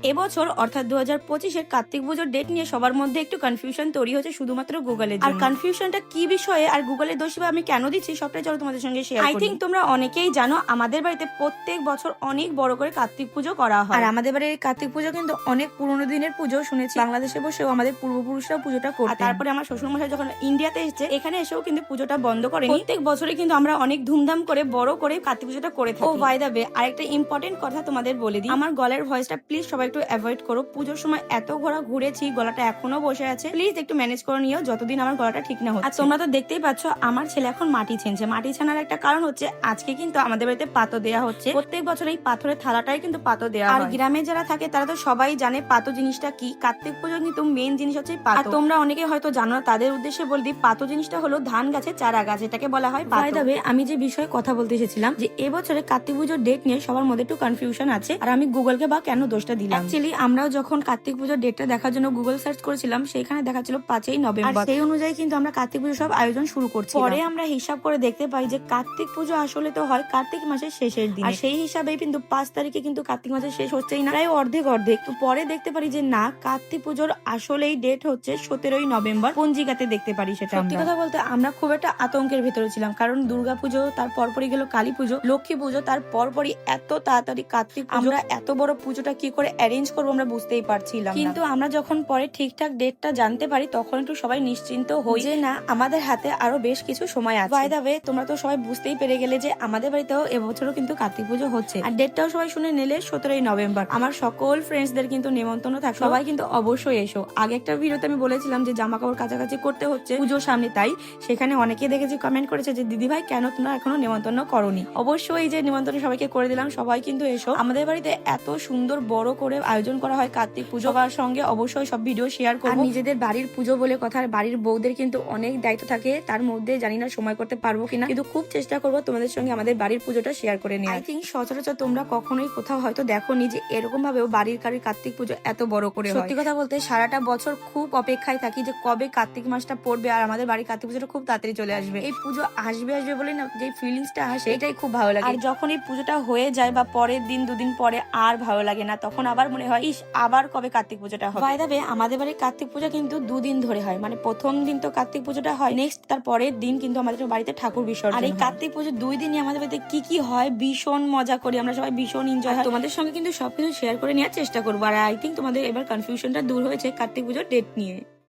এবছর অর্থাৎ 2025-এর কার্তিক পুজোর ডেট নিয়ে সবার মধ্যে একটু কনফিউশন তৈরি হচ্ছে শুধুমাত্র গুগলের জন্য। আর কনফিউশনটা কি বিষয়ে আর গুগলের দোষ আমি কেন দিচ্ছি সবটাই চলো তোমাদের সঙ্গে শেয়ার করি। আই থিঙ্ক তোমরা অনেকেই জানো আমাদের বাড়িতে প্রত্যেক বছর অনেক বড় করে কার্তিক পুজো করা হয়। আর আমাদের বাড়ির এই কার্তিক পুজো কিন্তু অনেক পুরোনো দিনের পুজো, শুনেছি বাংলাদেশে বসেও আমাদের পূর্বপুরুষরা পুজোটা করতেন। তারপরে আমার শ্বশুরমশাই যখন ইন্ডিয়াতে এসেছে এখানে এসেও কিন্তু পুজোটা বন্ধ করেনি। প্রত্যেক বছরে কিন্তু আমরা অনেক ধুমধাম করে বড় করে কার্তিক পুজোটা করে থাকি। ও বাই দ্য ওয়ে, আরেকটা ইম্পর্টেন্ট কথা তোমাদের বলে দিই, আমার গলার ভয়েসটা প্লিজ সবাই একটু অ্যাভয়েড করো। পুজোর সময় এত ঘুরেছি, গলাটা এখনো বসে আছে, প্লিজ একটু ম্যানেজ করে নিও যতদিন আমার গলাটা ঠিক না হচ্ছে। আর তোমরা তো দেখতেই পাচ্ছ আমার ছেলে এখন মাটি ছিনছে। মাটি ছানার একটা কারণ হচ্ছে আজকে কিন্তু আমাদের বাড়িতে পাতো দেওয়া হচ্ছে। প্রত্যেক বছর এই পাথরের থালাটাই কিন্তু পাতো দেওয়া হয়। আর গ্রামে যারা থাকে তারা তো সবাই জানে পাতো জিনিসটা কি। কার্তিক পুজো কিন্তু মেইন জিনিস হচ্ছে পাতো। আর তোমরা অনেকে হয়তো জানো না, তাদের উদ্দেশ্যে বলে দিই, পাতো জিনিসটা হলো ধান গাছের চারা গাছ, এটাকে বলা হয় পাতো। বাই দ্য ওয়ে, আমি যে বিষয়ে কথা বলতে এসেছিলাম যে এবছরে কার্তিক পুজোর ডেট নিয়ে সবার মধ্যে একটু কনফিউশন আছে। আর আমি গুগলকে বা কেন দোষটা দিলাম, অ্যাকচুয়ালি আমরাও যখন কার্তিক পুজোর ডেটটা দেখার জন্য গুগল সার্চ করেছিলাম সেখানে দেখা ছিল 5ই নভেম্বর। সেই অনুযায়ী কিন্তু আমরা কার্তিক পুজো সব আয়োজন শুরু করছি। পরে আমরা হিসাব করে দেখতে পাই যে কার্তিক পুজো আসলে তো হয় কার্তিক মাসের শেষের দিন, আর সেই হিসাবে কিন্তু 5 তারিখে কিন্তু কার্তিক মাসের শেষ হচ্ছেই না, প্রায় অর্ধেক। তো পরে দেখতে পারি যে না, কার্তিক পুজোর আসলেই ডেট হচ্ছে 17ই নভেম্বর। পঞ্জিকাতে দেখতে পারি সেটা। সত্যি কথা বলতে আমরা খুব একটা আতঙ্কের ভেতরে ছিলাম, কারণ দুর্গা পুজো, তার পরপরই গেল কালী পুজো, লক্ষ্মী পুজো, তার পরপরই এত তাড়াতাড়ি কার্তিক পুজো। আমরা এত বড় পুজোটা কি করে অ্যারেঞ্জ করবো আমরা বুঝতেই পারছিলাম। কিন্তু আমরা যখন পরে ঠিকঠাক ডেটটা জানতে পারি তখন একটু সবাই নিশ্চিন্ত হই যে না, আমাদের হাতে আরো বেশ কিছু সময় আছে। বাই দ্য ওয়ে, তোমরা তো সবাই বুঝতেই পেরে গেলে যে আমাদের বাড়িতেও এবছরও কিন্তু কার্তিক পুজো হচ্ছে। আর ডেটটাও সবাই শুনে নিলে 17ই নভেম্বর। আমার সকল ফ্রেন্ডসদের কিন্তু নেমন্তন্ন থাকে, সবাই কিন্তু অবশ্যই এসো। আগে একটা ভিডিওতে আমি বলেছিলাম যে জামা কাপড় কাছাকাছি করতে হচ্ছে পুজোর সামনে, তাই সেখানে অনেকে দেখেছি কমেন্ট করেছে যে দিদি ভাই কেন তোমরা এখনো নেমন্তন্ন করোনি। অবশ্যই যে নেমন্তন্ন সবাইকে করে দিলাম, সবাই কিন্তু এসো। আমাদের বাড়িতে এত সুন্দর বড় করে আয়োজন করা হয় কার্তিক পুজো, সবার সঙ্গে অবশ্যই সব ভিডিও শেয়ার করবো। নিজেদের বাড়ির পুজো বলে কথা, বাড়ির বউদের কিন্তু অনেক দায়িত্ব থাকে, তার মধ্যে জানি না সময় করতে পারবো কিনা, কিন্তু খুব চেষ্টা করবো তোমাদের সঙ্গে আমাদের বাড়ির পুজোটা শেয়ার করে নিয়ে। আই থিঙ্ক সচরাচর তোমরা কখনোই কোথাও হয়তো দেখোনি যে এরকম ভাবেও বাড়ির কার্তিক পুজো এত বড় করে। সত্যি কথা বলতে সারাটা বছর খুব অপেক্ষায় থাকি যে কবে কার্তিক মাসটা পড়বে আর আমাদের বাড়ির কার্তিক পুজোটা খুব তাড়াতাড়ি চলে আসবে। এই পুজো আসবে বলে না, যে ফিলিংসটা আসে এটাই খুব ভালো লাগে। আর যখন এই পুজোটা হয়ে যায় বা পরের দিন দুদিন পরে আর ভালো লাগে না, তখন আবার মনে হয় ইস আবার কবে কার্তিক পুজোটা হবে। বাই দ্য ওয়ে, আমাদের বাড়ির কার্তিক পুজো কিন্তু 2 দিন ধরে হয়, মানে প্রথম দিন তো কার্তিক পুজোটা হয়, নেক্সট তার পরের দিন কিন্তু আমাদের বাড়িতে ঠাকুর বিসর্জন। আর এই কার্তিক পুজো 2 দিনই আমাদের বাড়িতে কি হয় ভীষণ মজা করি আমরা, সবাই ভীষণ এনজয় হয়। তোমাদের সঙ্গে কিন্তু সবকিছু শেয়ার করে নেওয়ার চেষ্টা করবো। আর আই থিঙ্ক তোমাদের এবার কনফিউশনটা দূর হয়েছে কার্তিক পুজোর ডেট নিয়ে।